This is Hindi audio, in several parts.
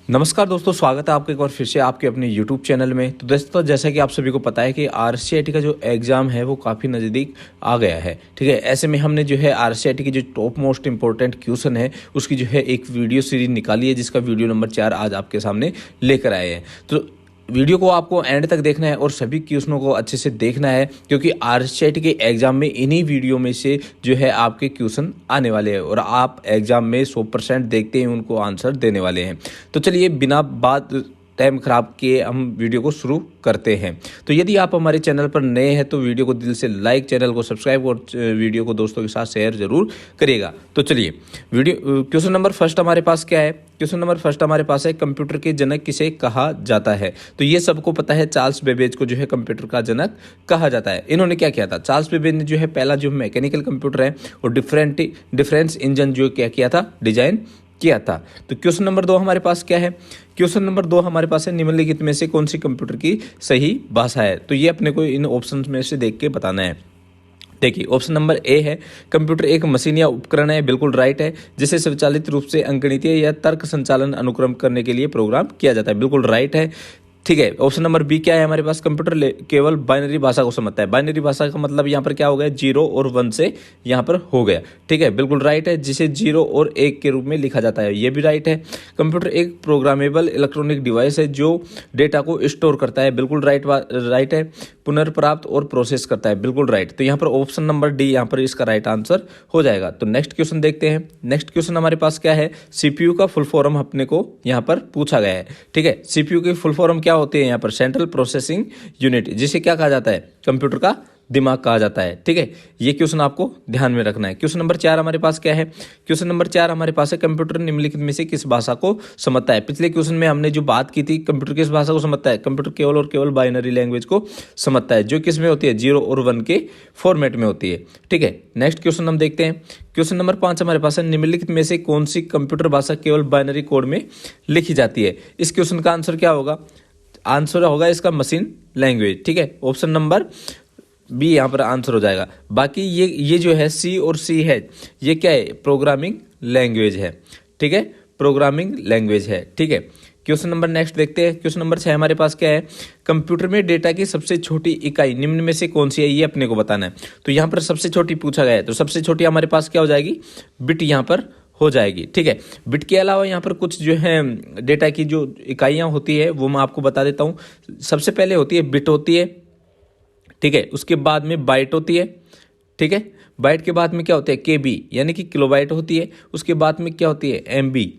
नमस्कार दोस्तों, स्वागत है आपका एक बार फिर से आपके अपने YouTube चैनल में। तो दोस्तों, जैसा कि आप सभी को पता है कि आरसीआईटी का जो एग्ज़ाम है वो काफ़ी नज़दीक आ गया है। ठीक है, ऐसे में हमने जो है आरसीआईटी की जो टॉप मोस्ट इंपॉर्टेंट क्वेश्चन है उसकी जो है एक वीडियो सीरीज निकाली है, जिसका वीडियो नंबर 4 आज आपके सामने लेकर आए हैं। तो वीडियो को आपको एंड तक देखना है और सभी क्वेश्चनों को अच्छे से देखना है, क्योंकि आरसीआईटी के एग्जाम में इन्हीं वीडियो में से जो है आपके क्वेश्चन आने वाले हैं और आप एग्जाम में 100% देखते ही उनको आंसर देने वाले हैं। तो चलिए बिना बात टाइम ख़राब किए हम वीडियो को शुरू करते हैं। तो यदि आप हमारे चैनल पर नए हैं तो वीडियो को दिल से लाइक, चैनल को सब्सक्राइब और वीडियो को दोस्तों के साथ शेयर जरूर करिएगा। तो चलिए वीडियो क्वेश्चन नंबर फर्स्ट हमारे पास क्या है। क्वेश्चन नंबर फर्स्ट हमारे पास है, कंप्यूटर के जनक किसे कहा जाता है। तो ये सबको पता है, चार्ल्स बेबेज को जो है कंप्यूटर का जनक कहा जाता है। इन्होंने क्या किया था, चार्ल्स बेबेज ने जो है पहला जो मैकेनिकल कंप्यूटर है और डिफरेंस इंजन जो क्या किया था, डिजाइन किया था। तो क्वेश्चन नंबर 2 हमारे पास क्या है। क्वेश्चन नंबर 2 हमारे पास है, निम्नलिखित में से कौन सी कंप्यूटर की सही भाषा है। तो ये अपने को इन ऑप्शंस में से देख के बताना है। देखिए, ऑप्शन नंबर ए है, कंप्यूटर एक मशीन या उपकरण है, बिल्कुल राइट है, जिसे स्वचालित रूप से अंकगणितीय या तर्क संचालन अनुक्रम करने के लिए प्रोग्राम किया जाता है, बिल्कुल राइट है। ठीक है, ऑप्शन नंबर बी क्या है हमारे पास, कंप्यूटर केवल बाइनरी भाषा को समझता है। बाइनरी भाषा का मतलब यहाँ पर क्या हो गया, 0 और 1 से यहाँ पर हो गया। ठीक है, बिल्कुल राइट है, जिसे 0 और 1 के रूप में लिखा जाता है, ये भी राइट है। कंप्यूटर एक प्रोग्रामेबल इलेक्ट्रॉनिक डिवाइस है जो डेटा को स्टोर करता है, बिल्कुल राइट है। पुनर्प्राप्त और प्रोसेस करता है, बिल्कुल राइट। तो यहाँ पर ऑप्शन नंबर डी यहाँ पर इसका राइट आंसर हो जाएगा। तो नेक्स्ट क्वेश्चन देखते हैं। नेक्स्ट क्वेश्चन हमारे पास क्या है, सीपीयू का फुल फॉर्म अपने को यहाँ पर पूछा गया है। ठीक है, सीपीयू की फुल फॉर्म क्या होती है यहाँ पर, सेंट्रल प्रोसेसिंग यूनिट, जिसे क्या कहा जाता है, कंप्यूटर का दिमाग कहा जाता है। ठीक है, ये क्वेश्चन आपको ध्यान में रखना है। क्वेश्चन नंबर 4 हमारे पास क्या है। क्वेश्चन नंबर 4 हमारे पास है, कंप्यूटर निम्नलिखित में से किस भाषा को समझता है। पिछले क्वेश्चन में हमने जो बात की थी, कंप्यूटर किस भाषा को समझता है, कंप्यूटर केवल और केवल बाइनरी लैंग्वेज को समझता है, जो किस में होती है, 0 और 1 के फॉर्मेट में होती है। ठीक है, नेक्स्ट क्वेश्चन हम देखते हैं। क्वेश्चन नंबर 5 हमारे पास है, निम्नलिखित में से कौन सी कंप्यूटर भाषा केवल बाइनरी कोड में लिखी जाती है। इस क्वेश्चन का आंसर क्या होगा, आंसर होगा इसका मशीन लैंग्वेज। ठीक है, ऑप्शन नंबर बी यहाँ पर आंसर हो जाएगा। बाकी ये जो है सी और सी है, ये क्या है, प्रोग्रामिंग लैंग्वेज है। ठीक है, प्रोग्रामिंग लैंग्वेज है। ठीक है, क्वेश्चन नंबर नेक्स्ट देखते हैं। क्वेश्चन नंबर 6 हमारे पास क्या है, कंप्यूटर में डेटा की सबसे छोटी इकाई निम्न में से कौन सी है, ये अपने को बताना है। तो यहाँ पर सबसे छोटी पूछा गया है, तो सबसे छोटी हमारे पास क्या हो जाएगी, बिट यहाँ पर हो जाएगी। ठीक है, बिट के अलावा यहाँ पर कुछ जो है डेटा की जो इकाइयाँ होती है वो मैं आपको बता देता हूँ। सबसे पहले होती है बिट होती है। ठीक है, उसके बाद में बाइट होती है। ठीक है, बाइट के बाद में क्या होता है, केबी यानी कि किलोबाइट होती है। उसके बाद में क्या होती है, एमबी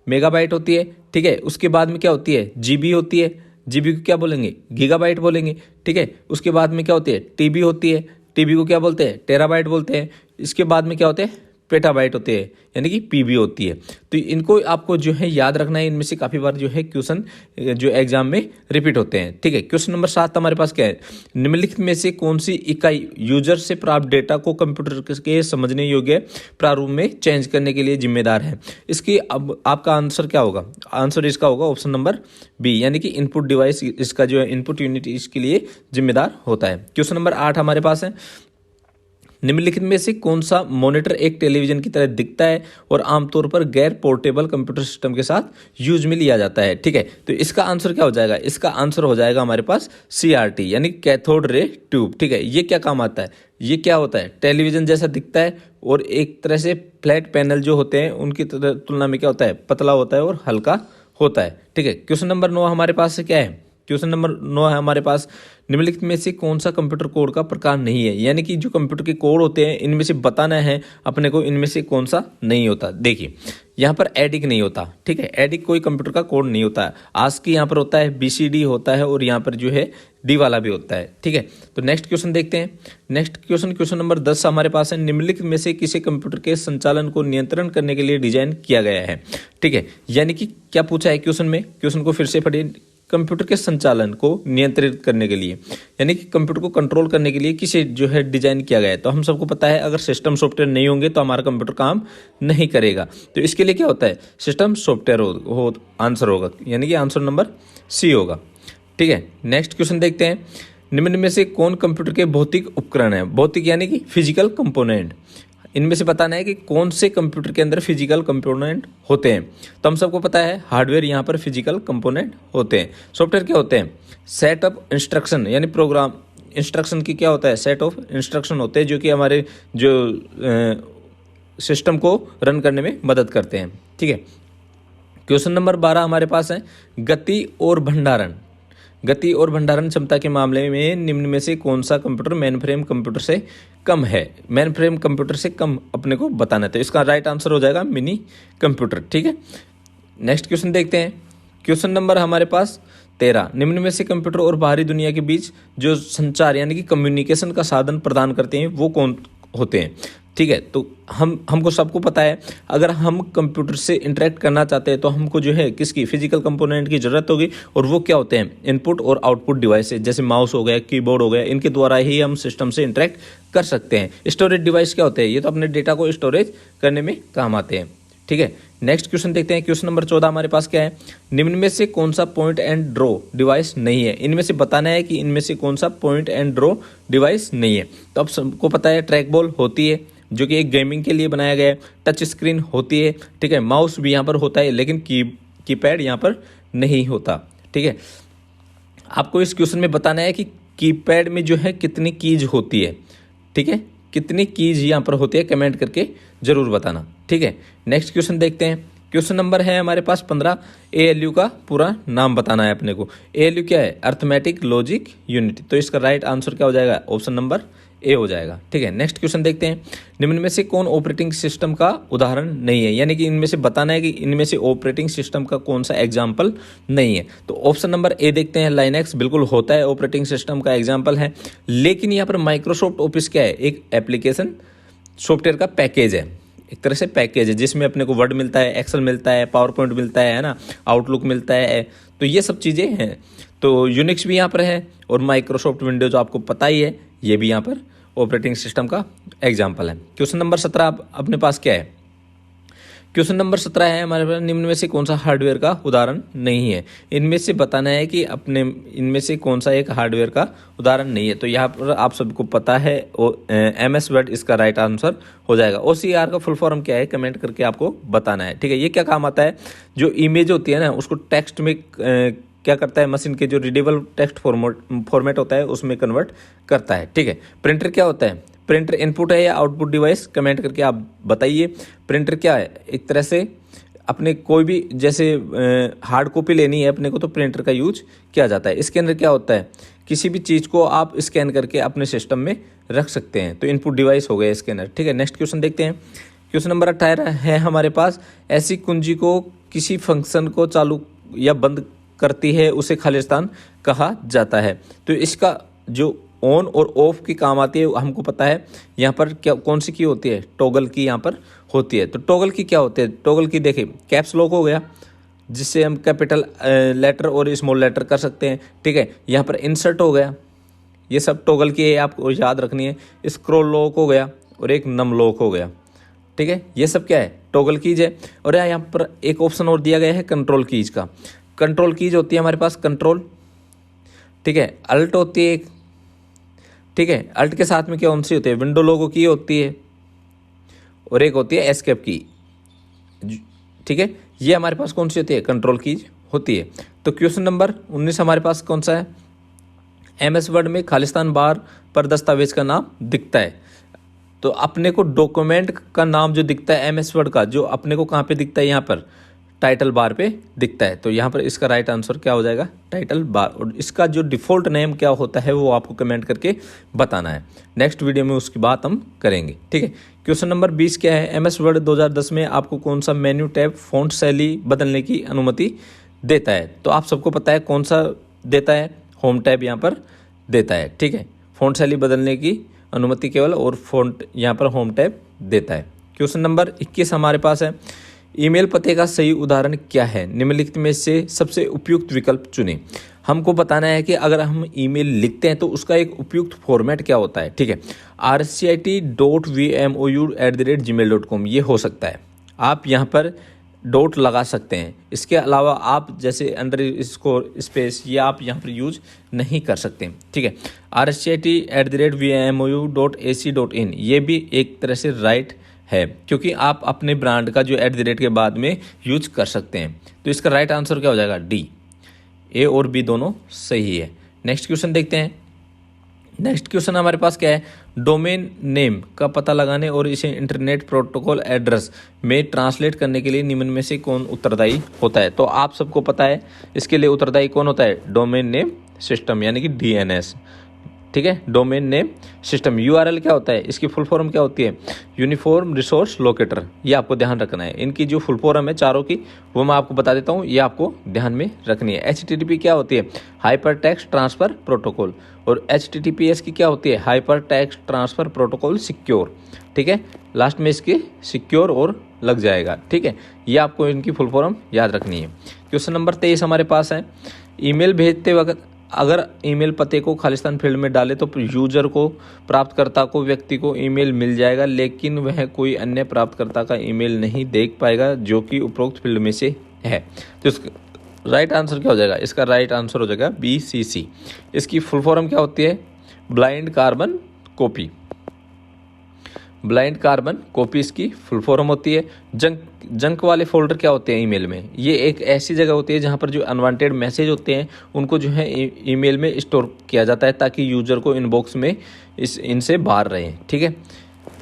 मेगाबाइट होती है। ठीक है, उसके बाद में क्या होती है, जीबी होती है। जीबी को क्या बोलेंगे, गीगाबाइट बोलेंगे। ठीक है, उसके बाद में क्या होती है, टीबी होती है। टीबी को क्या बोलते हैं, टेराबाइट बोलते हैं। इसके बाद में क्या होते हैं, पेटाबाइट होते हैं, यानी कि पीबी होती है। तो इनको आपको जो है याद रखना है, इनमें से काफ़ी बार जो है क्वेश्चन जो एग्जाम में रिपीट होते हैं। ठीक है, क्वेश्चन नंबर 7 हमारे पास क्या है, निम्नलिखित में से कौन सी इकाई यूजर से प्राप्त डेटा को कंप्यूटर के समझने योग्य प्रारूप में चेंज करने के लिए जिम्मेदार है। इसकी अब आपका आंसर क्या होगा, आंसर इसका होगा ऑप्शन नंबर बी, यानी कि इनपुट डिवाइस, इसका जो है इनपुट यूनिट इसके लिए जिम्मेदार होता है। क्वेश्चन नंबर 8 हमारे पास है, निम्नलिखित में से कौन सा मॉनिटर एक टेलीविजन की तरह दिखता है और आमतौर पर गैर पोर्टेबल कंप्यूटर सिस्टम के साथ यूज में लिया जाता है। ठीक है, तो इसका आंसर क्या हो जाएगा, इसका आंसर हो जाएगा हमारे पास सीआरटी, यानी कैथोड रे ट्यूब। ठीक है, ये क्या काम आता है, ये क्या होता है, टेलीविजन जैसा दिखता है और एक तरह से फ्लैट पैनल जो होते हैं उनकी तुलना में क्या होता है, पतला होता है और हल्का होता है। ठीक है, क्वेश्चन नंबर 9 हमारे पास क्या है। क्वेश्चन नंबर 9 है हमारे पास, निम्नलिखित में से कौन सा कंप्यूटर कोड का प्रकार नहीं है, यानी कि जो कंप्यूटर के कोड होते हैं इनमें से बताना है अपने को, इनमें से कौन सा नहीं होता। देखिए, यहाँ पर एडिक नहीं होता। ठीक है, एडिक कोई कंप्यूटर का कोड नहीं होता है। आस्की यहाँ पर होता है, बीसीडी होता है और यहाँ पर जो है डी वाला भी होता है। ठीक है, तो नेक्स्ट क्वेश्चन देखते हैं। नेक्स्ट क्वेश्चन नंबर 10 हमारे पास है, निम्नलिखित में से किसी कंप्यूटर के संचालन को नियंत्रण करने के लिए डिजाइन किया गया है। ठीक है, यानी कि क्या पूछा है क्वेश्चन में, क्वेश्चन को फिर से पढ़िए, कंप्यूटर के संचालन को नियंत्रित करने के लिए, यानी कि कंप्यूटर को कंट्रोल करने के लिए किसे जो है डिजाइन किया गया है। तो हम सबको पता है, अगर सिस्टम सॉफ्टवेयर नहीं होंगे तो हमारा कंप्यूटर काम नहीं करेगा। तो इसके लिए क्या होता है, सिस्टम सॉफ्टवेयर आंसर होगा, यानी कि आंसर नंबर सी होगा। ठीक है, नेक्स्ट क्वेश्चन देखते हैं, निम्न में से कौन कंप्यूटर के भौतिक उपकरण है, भौतिक यानी कि फिजिकल कंपोनेंट। इनमें से बताना है कि कौन से कंप्यूटर के अंदर फिजिकल कंपोनेंट होते हैं। तो हम सबको पता है हार्डवेयर यहाँ पर फिजिकल कंपोनेंट होते हैं। सॉफ्टवेयर क्या होते हैं? सेट ऑफ इंस्ट्रक्शन, यानी प्रोग्राम इंस्ट्रक्शन की क्या होता है? सेट ऑफ इंस्ट्रक्शन होते हैं जो कि हमारे जो सिस्टम को रन करने में मदद करते हैं। ठीक है, क्वेश्चन नंबर 12 हमारे पास है गति और भंडारण। गति और भंडारण क्षमता के मामले में निम्न में से कौन सा कंप्यूटर मेनफ्रेम कंप्यूटर से कम है? मेनफ्रेम कंप्यूटर से कम अपने को बताना है, तो इसका राइट आंसर हो जाएगा मिनी कंप्यूटर। ठीक है, नेक्स्ट क्वेश्चन देखते हैं। क्वेश्चन नंबर हमारे पास 13, निम्न में से कंप्यूटर और बाहरी दुनिया के बीच जो संचार यानी कि कम्युनिकेशन का साधन प्रदान करते हैं वो कौन होते हैं? ठीक है, तो हमको सबको पता है अगर हम कंप्यूटर से इंटरेक्ट करना चाहते हैं तो हमको जो है किसकी? फिजिकल कंपोनेंट की जरूरत होगी, और वो क्या होते हैं? इनपुट और आउटपुट डिवाइसेज, जैसे माउस हो गया, कीबोर्ड हो गया, इनके द्वारा ही हम सिस्टम से इंटरेक्ट कर सकते हैं। स्टोरेज डिवाइस क्या होते हैं? ये तो अपने डेटा को स्टोरेज करने में काम आते हैं। ठीक है, नेक्स्ट क्वेश्चन देखते हैं। क्वेश्चन नंबर 14 हमारे पास क्या है? निम्न में से कौन सा पॉइंट एंड ड्रॉ डिवाइस नहीं है? इनमें से बताना है कि इनमें से कौन सा पॉइंट एंड ड्रॉ डिवाइस नहीं है। तो अब सबको पता है ट्रैक बॉल होती है जो कि एक गेमिंग के लिए बनाया गया है, टच स्क्रीन होती है, ठीक है, माउस भी यहाँ पर होता है लेकिन कीपैड यहाँ पर नहीं होता। ठीक है, आपको इस क्वेश्चन में बताना है कि कीपैड में जो है कितनी कीज होती है। ठीक है, कितनी कीज यहाँ पर होती है कमेंट करके जरूर बताना। ठीक है, नेक्स्ट क्वेश्चन देखते हैं। क्वेश्चन नंबर है हमारे पास 15, ALU का पूरा नाम बताना है अपने को। ALU क्या है? Arithmetic logic unit. तो इसका राइट आंसर क्या हो जाएगा? ऑप्शन नंबर ए हो जाएगा। ठीक है, नेक्स्ट क्वेश्चन देखते हैं। निम्न में से कौन ऑपरेटिंग सिस्टम का उदाहरण नहीं है? यानी कि इनमें से बताना है कि इनमें से ऑपरेटिंग सिस्टम का कौन सा एग्जाम्पल नहीं है। तो ऑप्शन नंबर ए देखते हैं, लाइनक्स बिल्कुल होता है, ऑपरेटिंग सिस्टम का एग्जाम्पल है, लेकिन यहाँ पर माइक्रोसॉफ्ट ऑफिस क्या है? एक एप्लीकेशन सॉफ्टवेयर का पैकेज है, एक तरह से पैकेज है जिसमें अपने को वर्ड मिलता है, एक्सेल मिलता है, पावर पॉइंट मिलता है ना, आउटलुक मिलता है, तो ये सब चीज़ें हैं। तो यूनिक्स भी यहाँ पर है और माइक्रोसॉफ्ट विंडोज आपको पता ही है, ये भी यहाँ पर ऑपरेटिंग सिस्टम का एग्जाम्पल है। क्वेश्चन नंबर 17 अपने पास क्या है? क्वेश्चन नंबर 17 है हमारे पास, निम्न में से कौन सा हार्डवेयर का उदाहरण नहीं है? इनमें से बताना है कि अपने इनमें से कौन सा एक हार्डवेयर का उदाहरण नहीं है। तो यहाँ पर आप सबको पता है MS वर्ड इसका राइट आंसर हो जाएगा। OCR का फुल फॉर्म क्या है? कमेंट करके आपको बताना है। ठीक है, ये क्या काम आता है? जो इमेज होती है ना उसको टेक्स्ट में क्या करता है? मशीन के जो रीडेबल टेक्स्ट फॉर्मेट होता है उसमें कन्वर्ट करता है। ठीक है, प्रिंटर क्या होता है? प्रिंटर इनपुट है या आउटपुट डिवाइस? कमेंट करके आप बताइए। प्रिंटर क्या है? एक तरह से अपने कोई भी जैसे हार्ड कॉपी लेनी है अपने को तो प्रिंटर का यूज किया जाता है। स्कैनर क्या होता है? किसी भी चीज़ को आप स्कैन करके अपने सिस्टम में रख सकते हैं, तो इनपुट डिवाइस हो गया स्कैनर। ठीक है, नेक्स्ट क्वेश्चन देखते हैं। क्वेश्चन नंबर 18 है हमारे पास, ऐसी कुंजी को किसी फंक्शन को चालू या बंद करती है उसे खालिस्तान कहा जाता है। तो इसका जो ऑन और ऑफ की काम आती है हमको पता है। यहाँ पर क्या कौन सी की होती है? टॉगल की यहाँ पर होती है। तो टॉगल की क्या होती है? टॉगल की देखिए कैप्स लॉक हो गया जिससे हम कैपिटल लेटर और स्मॉल लेटर कर सकते हैं। ठीक है, यहाँ पर इंसर्ट हो गया, ये सब टॉगल की है, आपको याद रखनी है। स्क्रॉल लॉक हो गया और एक नम लॉक हो गया। ठीक है, ये सब क्या है? टॉगल कीज है। और यहाँ पर एक ऑप्शन और दिया गया है कंट्रोल कीज का। कंट्रोल कीज होती है हमारे पास कंट्रोल, ठीक है, अल्ट होती है एक, ठीक है, अल्ट के साथ में क्या कौन सी होती है? विंडो लोगो की होती है और एक होती है एस्केप की। ठीक है, ये हमारे पास कौन सी होती है? कंट्रोल कीज होती है। तो क्वेश्चन नंबर 19 हमारे पास कौन सा है? MS वर्ड में खालिस्तान बार पर दस्तावेज का नाम दिखता है। तो अपने को डॉक्यूमेंट का नाम जो दिखता है MS वर्ड का, जो अपने को कहाँ पे दिखता है? यहाँ पर टाइटल बार पे दिखता है। तो यहाँ पर इसका राइट आंसर क्या हो जाएगा? Title bar. और इसका जो डिफ़ॉल्ट नेम क्या होता है वो आपको कमेंट करके बताना है। नेक्स्ट वीडियो में उसकी बात हम करेंगे। ठीक है, क्वेश्चन नंबर 20 क्या है? MS वर्ड 2010 में आपको कौन सा मेन्यू टैब फ़ॉन्ट शैली बदलने की अनुमति देता है? तो आप सबको पता है कौन सा देता है? होम टैब यहाँ पर देता है। ठीक है, फ़ॉन्ट शैली बदलने की अनुमति केवल और फ़ॉन्ट यहाँ पर होम टैब देता है। क्वेश्चन नंबर 21 हमारे पास है, ईमेल पते का सही उदाहरण क्या है? निम्नलिखित में से सबसे उपयुक्त विकल्प चुनें। हमको बताना है कि अगर हम ईमेल लिखते हैं तो उसका एक उपयुक्त फॉर्मेट क्या होता है। ठीक है, rcit.vmou@gmail.com ये हो सकता है। आप यहाँ पर डॉट लगा सकते हैं। इसके अलावा आप जैसे अंडर स्कोर स्पेस ये आप यहाँ पर यूज नहीं कर सकते, ठीक है। rcit@vmou.ac.in ये भी एक तरह से राइट है, क्योंकि आप अपने ब्रांड का जो @ के बाद में यूज कर सकते हैं। तो इसका राइट आंसर क्या हो जाएगा? डी। ए और बी दोनों सही है। नेक्स्ट क्वेश्चन देखते हैं। नेक्स्ट क्वेश्चन हमारे पास क्या है? डोमेन नेम का पता लगाने और इसे इंटरनेट प्रोटोकॉल एड्रेस में ट्रांसलेट करने के लिए निम्न में से कौन उत्तरदायी होता है? तो आप सबको पता है इसके लिए उत्तरदायी कौन होता है? डोमेन नेम सिस्टम यानी कि DNS, ठीक है। Domain name system. URL क्या होता है? इसकी फुल फॉर्म क्या होती है? Uniform resource locator. ये आपको ध्यान रखना है। इनकी जो फुल फॉर्म है चारों की वो मैं आपको बता देता हूँ, ये आपको ध्यान में रखनी है। HTTP क्या होती है? Hyper text transfer protocol. और HTTPS की क्या होती है? Hyper text transfer protocol secure, ठीक है। लास्ट में इसके सिक्योर और लग जाएगा, ठीक है। ये आपको इनकी फुल फॉर्म याद रखनी है। क्वेश्चन नंबर 23 हमारे पास है। ईमेल भेजते वक्त अगर ईमेल पते को खालिस्तान फील्ड में डाले तो यूजर को, प्राप्तकर्ता को, व्यक्ति को ईमेल मिल जाएगा, लेकिन वह कोई अन्य प्राप्तकर्ता का ईमेल नहीं देख पाएगा जो कि उपरोक्त फील्ड में से है। तो इसका राइट आंसर क्या हो जाएगा? इसका राइट आंसर हो जाएगा BCC। इसकी फुल फॉर्म क्या होती है? Blind carbon copy. Blind carbon copy इसकी फुल फॉर्म होती है। जंक वाले फोल्डर क्या होते हैं ईमेल में? ये एक ऐसी जगह होती है जहां पर जो अनवांटेड मैसेज होते हैं उनको जो है ईमेल में स्टोर किया जाता है ताकि यूजर को इनबॉक्स में इनसे बाहर रहे, ठीक है।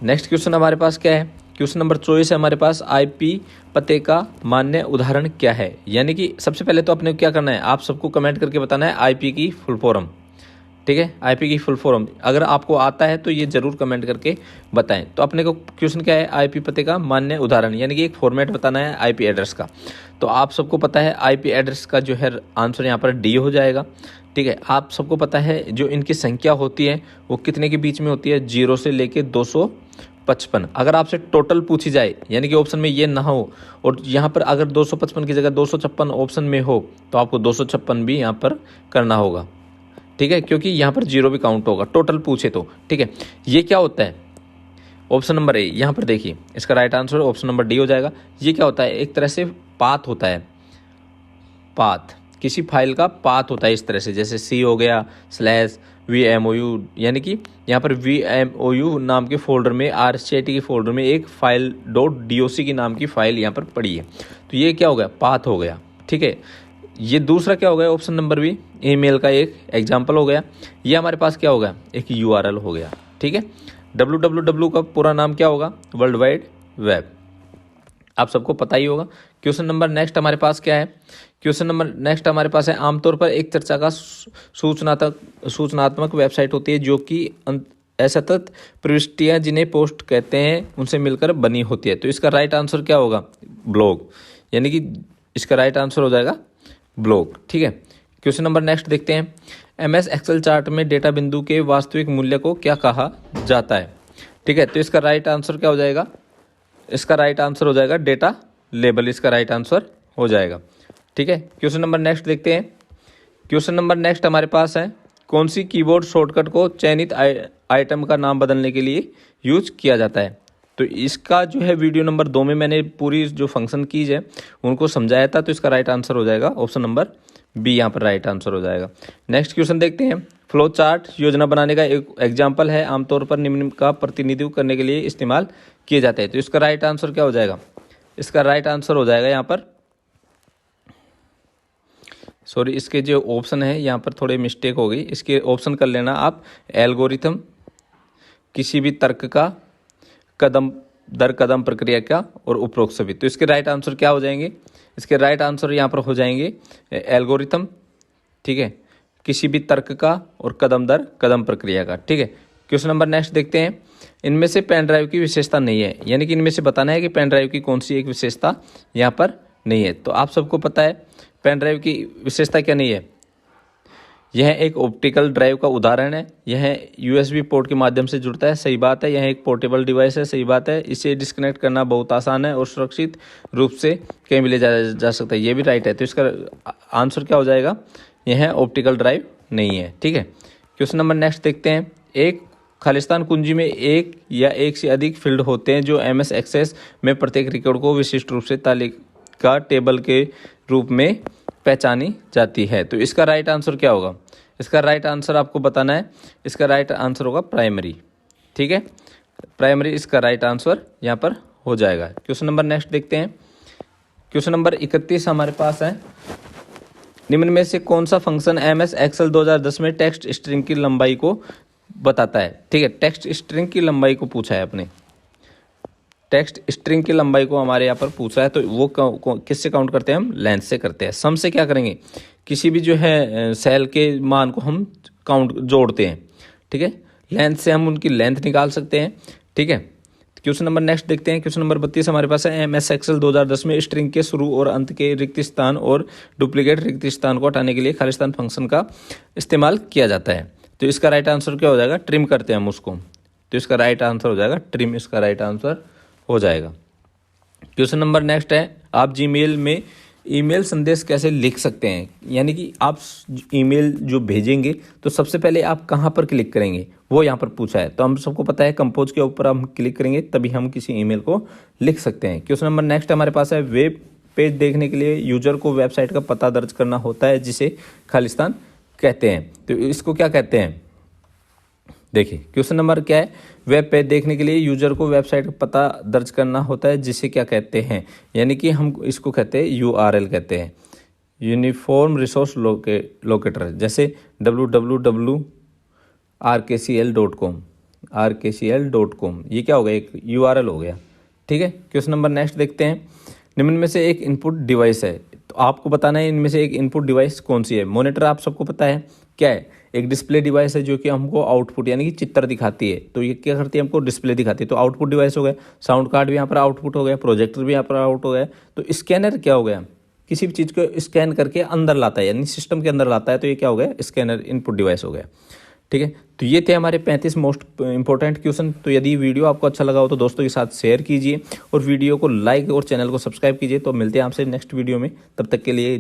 नेक्स्ट क्वेश्चन हमारे पास क्या है? क्वेश्चन नंबर 24 है हमारे पास। IP पते का मान्य उदाहरण क्या है? यानी कि सबसे पहले तो अपने क्या करना है, आप सबको कमेंट करके बताना है IP की फुल फॉर्म, ठीक है। IP की फुल फॉर्म अगर आपको आता है तो ये जरूर कमेंट करके बताएं। तो अपने को क्वेश्चन क्या है? IP पते का मान्य उदाहरण यानी कि एक फॉर्मेट बताना है IP एड्रेस का। तो आप सबको पता है IP एड्रेस का जो है आंसर यहाँ पर D हो जाएगा, ठीक है। आप सबको पता है जो इनकी संख्या होती है वो कितने के बीच में होती है? 0 से लेके 255। अगर आपसे टोटल पूछी जाए यानी कि ऑप्शन में ये ना हो और यहाँ पर अगर 255 की जगह 256 ऑप्शन में हो तो आपको 256 भी यहाँ पर करना होगा, ठीक है, क्योंकि यहाँ पर 0 भी काउंट होगा टोटल पूछे तो, ठीक है। ये क्या होता है? Option number A। यहाँ पर देखिए इसका right answer option number D हो जाएगा। ये क्या होता है? एक तरह से पाथ होता है। पाथ किसी फाइल का पाथ होता है इस तरह से, जैसे C हो गया /VMOU, यानी कि यहाँ पर VMOU नाम के फोल्डर में, RCIT के फोल्डर में एक फाइल .doc की नाम की फाइल यहाँ पर पड़ी है। तो ये क्या हो गया? पाथ हो गया, ठीक है। ये दूसरा क्या हो गया? ऑप्शन नंबर B ईमेल का एक एग्जाम्पल हो गया। ये हमारे पास क्या होगा? एक URL हो गया, ठीक है। www का पूरा नाम क्या होगा? World wide web. आप सबको पता ही होगा। क्वेश्चन नंबर नेक्स्ट हमारे पास क्या है? क्वेश्चन नंबर नेक्स्ट हमारे पास है। आमतौर पर एक चर्चा का सूचनात्मक वेबसाइट होती है जो कि असतत प्रविष्टियां जिन्हें पोस्ट कहते हैं उनसे मिलकर बनी होती है। तो इसका राइट आंसर क्या होगा? ब्लॉग, यानी कि इसका राइट आंसर हो जाएगा ब्लॉग, ठीक है। क्वेश्चन नंबर नेक्स्ट देखते हैं। MS एक्सेल चार्ट में डेटा बिंदु के वास्तविक मूल्य को क्या कहा जाता है? ठीक है, तो इसका राइट आंसर क्या हो जाएगा? इसका राइट आंसर हो जाएगा डेटा लेबल। इसका राइट आंसर हो जाएगा, ठीक है। क्वेश्चन नंबर नेक्स्ट देखते हैं। क्वेश्चन नंबर नेक्स्ट हमारे पास है। कौन सी कीबोर्ड शॉर्टकट को चयनित आइटम का नाम बदलने के लिए यूज किया जाता है? तो इसका जो है वीडियो नंबर 2 में मैंने पूरी जो फंक्शन कीज है उनको समझाया था। तो इसका राइट आंसर हो जाएगा ऑप्शन नंबर B, यहाँ पर राइट आंसर हो जाएगा। नेक्स्ट क्वेश्चन देखते हैं। फ्लो चार्ट योजना बनाने का एक एग्जाम्पल है, आमतौर पर निम्न का प्रतिनिधित्व करने के लिए इस्तेमाल किए जाते हैं। तो इसका राइट आंसर क्या हो जाएगा? इसका राइट आंसर हो जाएगा यहाँ पर, सॉरी, इसके जो ऑप्शन है यहाँ पर थोड़े मिस्टेक हो गई। इसके ऑप्शन कर लेना आप। एल्गोरिथम, किसी भी तर्क का, कदम दर कदम प्रक्रिया का, और उपरोक्त सभी। तो इसके राइट आंसर क्या हो जाएंगे? इसके राइट आंसर यहाँ पर हो जाएंगे एल्गोरिथम, ठीक है, किसी भी तर्क का, और कदम दर कदम प्रक्रिया का, ठीक है। क्वेश्चन नंबर नेक्स्ट देखते हैं। इनमें से पेन ड्राइव की विशेषता नहीं है, यानी कि इनमें से बताना है कि पेन ड्राइव की कौन सी एक विशेषता यहाँ पर नहीं है। तो आप सबको पता है पेन ड्राइव की विशेषता क्या नहीं है? यह एक ऑप्टिकल ड्राइव का उदाहरण है। यह USB पोर्ट के माध्यम से जुड़ता है, सही बात है। यह एक पोर्टेबल डिवाइस है, सही बात है। इसे डिस्कनेक्ट करना बहुत आसान है और सुरक्षित रूप से कहीं भी ले जा सकता है, ये भी राइट है। तो इसका आंसर क्या हो जाएगा? यह ऑप्टिकल ड्राइव नहीं है, ठीक है। क्वेश्चन नंबर नेक्स्ट देखते हैं। एक खालिस्तान कुंजी में एक या एक से अधिक फील्ड होते हैं जो MS एक्सेस में प्रत्येक रिकॉर्ड को विशिष्ट रूप से का टेबल के रूप में पहचानी जाती है। तो इसका राइट आंसर क्या होगा? इसका राइट आंसर आपको बताना है। इसका राइट आंसर होगा प्राइमरी। ठीक है, प्राइमरी इसका राइट आंसर यहाँ पर हो जाएगा। क्वेश्चन नंबर नेक्स्ट देखते हैं। क्वेश्चन नंबर 31 हमारे पास है, निम्न में से कौन सा फंक्शन MS Excel 2010 में टेक्स्ट स्ट्रिंग की लंबाई को बताता है? ठीक है, टेक्स्ट स्ट्रिंग की लंबाई को पूछा है अपने, टेक्स्ट स्ट्रिंग की लंबाई को हमारे यहाँ पर पूछा है। तो वो किससे काउंट करते हैं? हम लेंथ से करते हैं। सम से क्या करेंगे? किसी भी जो है सेल के मान को हम काउंट जोड़ते हैं। ठीक है, लेंथ से हम उनकी लेंथ निकाल सकते हैं। ठीक है, क्वेश्चन नंबर नेक्स्ट देखते हैं। क्वेश्चन नंबर 32 हमारे पास है, MS Excel 2010 में स्ट्रिंग के शुरू और अंत के रिक्त स्थान और डुप्लीकेट रिक्त स्थान को हटाने के लिए खाली स्थान फंक्शन का इस्तेमाल किया जाता है। तो इसका राइट आंसर क्या हो जाएगा? ट्रिम करते हैं हम उसको। तो इसका राइट आंसर हो जाएगा ट्रिम, इसका राइट आंसर हो जाएगा। क्वेश्चन नंबर नेक्स्ट है, आप जीमेल में ईमेल संदेश कैसे लिख सकते हैं? यानी कि आप ईमेल जो भेजेंगे तो सबसे पहले आप कहाँ पर क्लिक करेंगे, वो यहाँ पर पूछा है। तो हम सबको पता है कंपोज के ऊपर हम क्लिक करेंगे तभी हम किसी ईमेल को लिख सकते हैं। क्वेश्चन नंबर नेक्स्ट हमारे पास है, वेब पेज देखने के लिए यूजर को वेबसाइट का पता दर्ज करना होता है जिसे खालिस्तान कहते हैं। तो इसको क्या कहते हैं? देखिए क्वेश्चन नंबर क्या है, वेब पेज देखने के लिए यूजर को वेबसाइट का पता दर्ज करना होता है जिसे क्या कहते हैं? यानी कि हम इसको कहते हैं URL कहते हैं, यूनिफॉर्म रिसोर्स लोकेटर। जैसे www.rkcl.com ये क्या हो गया? एक URL हो गया। ठीक है, क्वेश्चन नंबर नेक्स्ट देखते हैं, निम्न में से एक इनपुट डिवाइस है। तो आपको बताना है इनमें से एक इनपुट डिवाइस कौन सी है। मॉनिटर आप सबको पता है क्या है? एक डिस्प्ले डिवाइस है जो कि हमको आउटपुट यानी कि चित्र दिखाती है। तो ये क्या करती है? हमको डिस्प्ले दिखाती है। तो आउटपुट डिवाइस हो गया। साउंड कार्ड भी यहाँ पर आउटपुट हो गया, प्रोजेक्टर भी यहाँ पर आउट हो गया। तो स्कैनर क्या हो गया? किसी भी चीज़ को स्कैन करके अंदर लाता है, यानी सिस्टम के अंदर लाता है। तो ये क्या हो गया? स्कैनर इनपुट डिवाइस हो गया। ठीक है, तो ये थे हमारे 35 मोस्ट इंपॉर्टेंट क्वेश्चन। तो यदि वीडियो आपको अच्छा लगा हो तो दोस्तों के साथ शेयर कीजिए और वीडियो को लाइक और चैनल को सब्सक्राइब कीजिए। तो मिलते हैं आपसे नेक्स्ट वीडियो में, तब तक के लिए